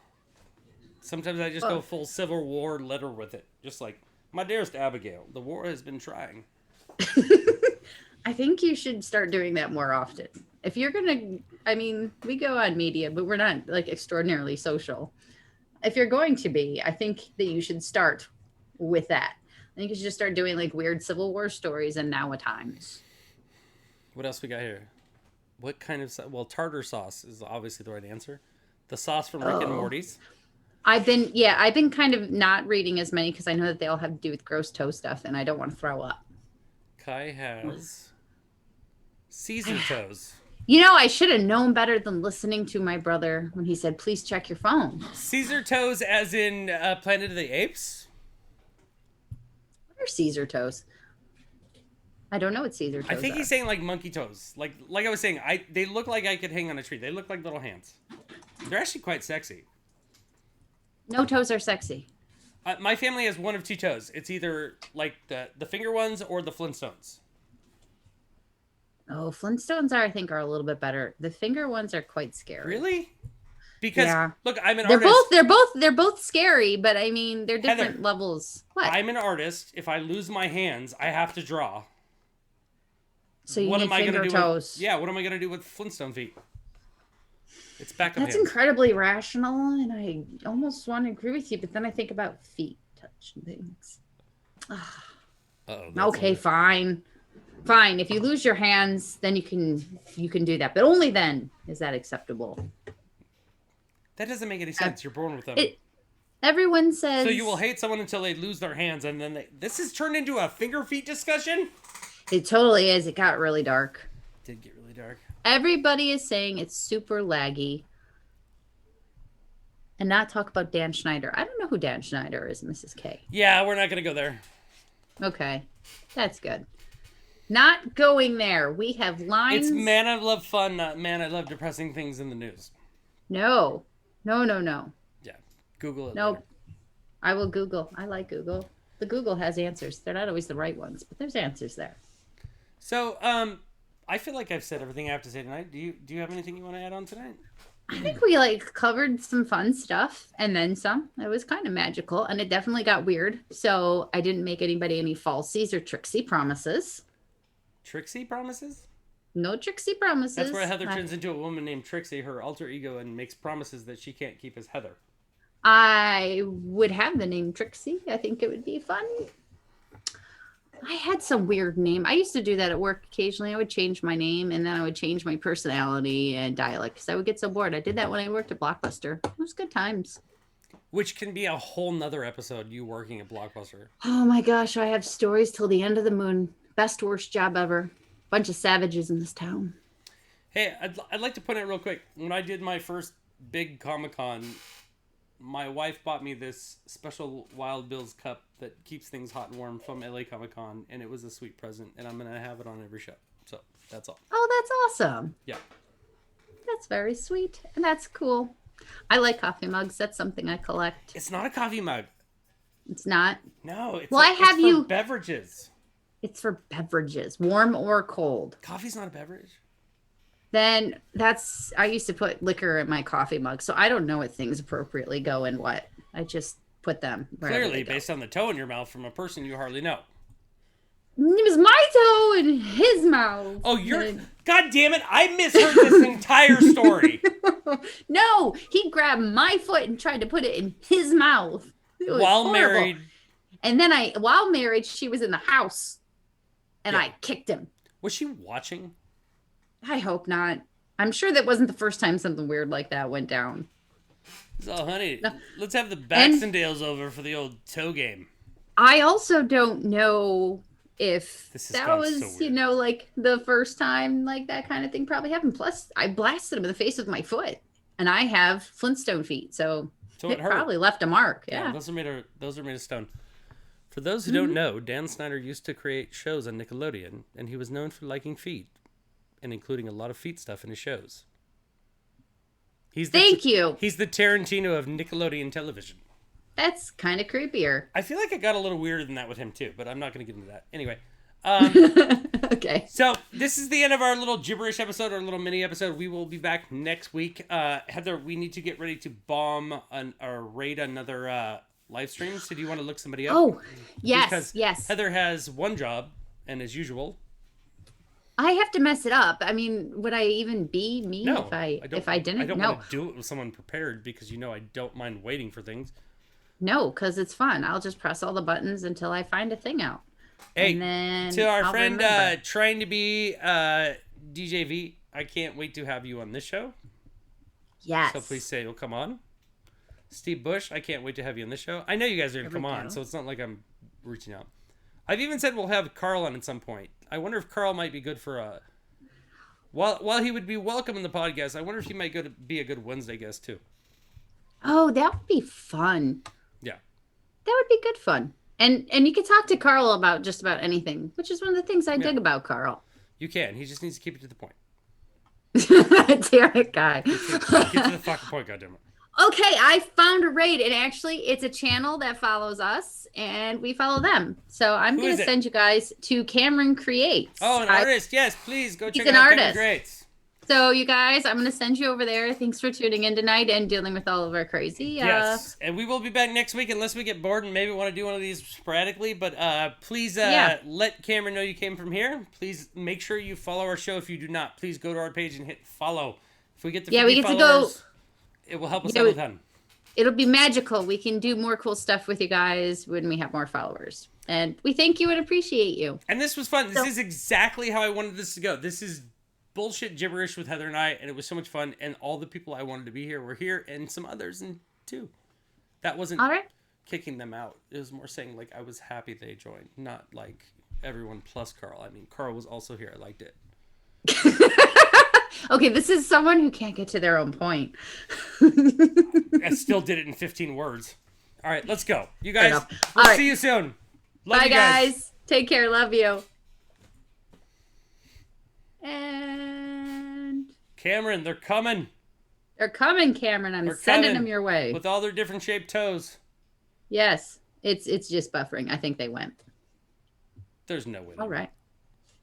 Sometimes I just go full Civil War letter with it. Just like, my dearest Abigail, the war has been trying. I think you should start doing that more often. If you're going to, we go on media, but we're not like extraordinarily social. If you're going to be, I think that you should start with that. I think you should just start doing like weird Civil War stories and now at times. What else we got here? What kind of tartar sauce is obviously the right answer. The sauce from Rick and Morty's. I've been kind of not reading as many because I know that they all have to do with gross toe stuff and I don't want to throw up. Kai has Caesar toes. You know, I should have known better than listening to my brother when he said, please check your phone. Caesar toes as in Planet of the Apes? What are Caesar toes? I don't know what Caesar toes I think are. he's saying like monkey toes. Like I was saying, they look like I could hang on a tree. They look like little hands. They're actually quite sexy. No toes are sexy. My family has one of two toes. It's either like the finger ones or the Flintstones. Oh, Flintstones I think are a little bit better. The finger ones are quite scary. Really? Because look, I'm an they're artist. They're both scary, but I mean they're different Heather, levels. What? I'm an artist. If I lose my hands, I have to draw. So you need finger toes. What am I gonna do with Flintstone feet? It's backup hands. That's incredibly rational, and I almost want to agree with you, but then I think about feet touching things. Okay, fine. Fine. If you lose your hands, then you can do that, but only then is that acceptable. That doesn't make any sense. You're born with them. Everyone says. So you will hate someone until they lose their hands, and then this has turned into a finger feet discussion? It totally is. It got really dark. It did get really dark. Everybody is saying it's super laggy. And not talk about Dan Schneider. I don't know who Dan Schneider is, Mrs. K. Yeah, we're not going to go there. Okay. That's good. Not going there. We have lines. It's man, I love fun, not man, I love depressing things in the news. No. Yeah. Google it. Nope. Later. I will Google. I like Google. The Google has answers. They're not always the right ones, but there's answers there. So, I feel like I've said everything I have to say tonight. Do you have anything you want to add on tonight? I think we like covered some fun stuff and then some. It was kind of magical and it definitely got weird. So I didn't make anybody any falsies or tricksy promises. Trixie promises? No tricksy promises. That's where Heather turns into a woman named Trixie, her alter ego, and makes promises that she can't keep as Heather. I would have the name Trixie. I think it would be fun. I had some weird name. I used to do that at work occasionally. I would change my name and then I would change my personality and dialect because I would get so bored. I did that when I worked at Blockbuster. It was good times. Which can be a whole nother episode, you working at Blockbuster. Oh my gosh, I have stories till the end of the moon. Best, worst job ever. Bunch of savages in this town. Hey, I'd like to point out real quick. When I did my first big Comic-Con, my wife bought me this special Wild Bill's cup that keeps things hot and warm from LA Comic-Con, and it was a sweet present, and I'm going to have it on every show. So, that's all. Oh, that's awesome. Yeah. That's very sweet, and that's cool. I like coffee mugs. That's something I collect. It's not a coffee mug. It's not? No, it's, well, it's for beverages. It's for beverages, warm or cold. Coffee's not a beverage. Then I used to put liquor in my coffee mug, so I don't know what things appropriately go in what. I just put them wherever Clearly, they go. based on the toe in your mouth from a person you hardly know. It was my toe in his mouth. Oh, God damn it, I misheard this entire story. No, he grabbed my foot and tried to put it in his mouth. While horrible. Married. And then while married, she was in the house. And I kicked him. Was she watching? I hope not. I'm sure that wasn't the first time something weird like that went down. So, honey, let's have the Baxendales over for the old toe game. I also don't know if that was, so like the first time like that kind of thing probably happened. Plus, I blasted him in the face with my foot. And I have Flintstone feet, so it probably left a mark. Yeah. Those are made of stone. For those who don't know, Dan Snyder used to create shows on Nickelodeon, and he was known for liking feet, and including a lot of feet stuff in his shows. Thank you. He's the Tarantino of Nickelodeon television. That's kind of creepier. I feel like it got a little weirder than that with him, too, but I'm not going to get into that. Anyway. Okay. So, this is the end of our little gibberish episode, our little mini episode. We will be back next week. Heather, we need to get ready to bomb or raid another live stream. So do you want to look somebody up? Oh, yes, because yes. Heather has one job, and as usual, I have to mess it up. I mean, would I even be me if I didn't? I don't want to do it with someone prepared because I don't mind waiting for things. No, because it's fun. I'll just press all the buttons until I find a thing out. Hey, and then to our I'll friend trying to be DJ V, I can't wait to have you on this show. Yes. So please say you'll come on. Steve Bush, I can't wait to have you on this show. I know you guys are going to come on, so it's not like I'm reaching out. I've even said we'll have Carl on at some point. I wonder if Carl might be good for while he would be welcome in the podcast, I wonder if he might be a good Wednesday guest too. Oh, that would be fun. Yeah. That would be good fun. And you can talk to Carl about just about anything, which is one of the things I dig about Carl. You can. He just needs to keep it to the point. Damn it, guy. Get to the fucking point, goddammit. Okay, I found a raid, and actually, it's a channel that follows us, and we follow them. So I'm going to send you guys to Cameron Creates. Oh, an artist. Yes, please go check out Cameron Creates. So you guys, I'm going to send you over there. Thanks for tuning in tonight and dealing with all of our crazy. Yes, and we will be back next week unless we get bored and maybe want to do one of these sporadically. But please let Cameron know you came from here. Please make sure you follow our show. If you do not, please go to our page and hit follow. If we get to 50 we get followers, to go. It will help us out a ton. It'll be magical. We can do more cool stuff with you guys when we have more followers. And we thank you and appreciate you. And this was fun. This is exactly how I wanted this to go. This is bullshit gibberish with Heather and I, and it was so much fun. And all the people I wanted to be here were here, and some others too. That wasn't kicking them out. It was more saying like I was happy they joined, not like everyone plus Carl. I mean, Carl was also here. I liked it. Okay, this is someone who can't get to their own point. I still did it in 15 words. All right, let's go. You guys, we'll see you soon. Love you guys. Take care. Love you. And Cameron, they're coming. They're coming, Cameron. I'm sending them your way. With all their different shaped toes. Yes. It's just buffering. I think they went. There's no way. All right.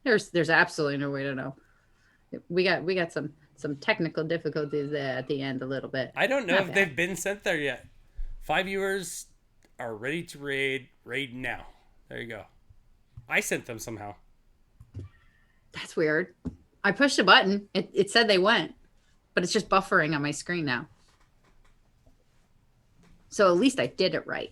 There's absolutely no way to know. We got some some technical difficulties there at the end a little bit. I don't know if they've been sent there yet. 5 viewers are ready to raid. Raid now. There you go. I sent them somehow. That's weird. I pushed a button. It said they went, but it's just buffering on my screen now. So at least I did it right.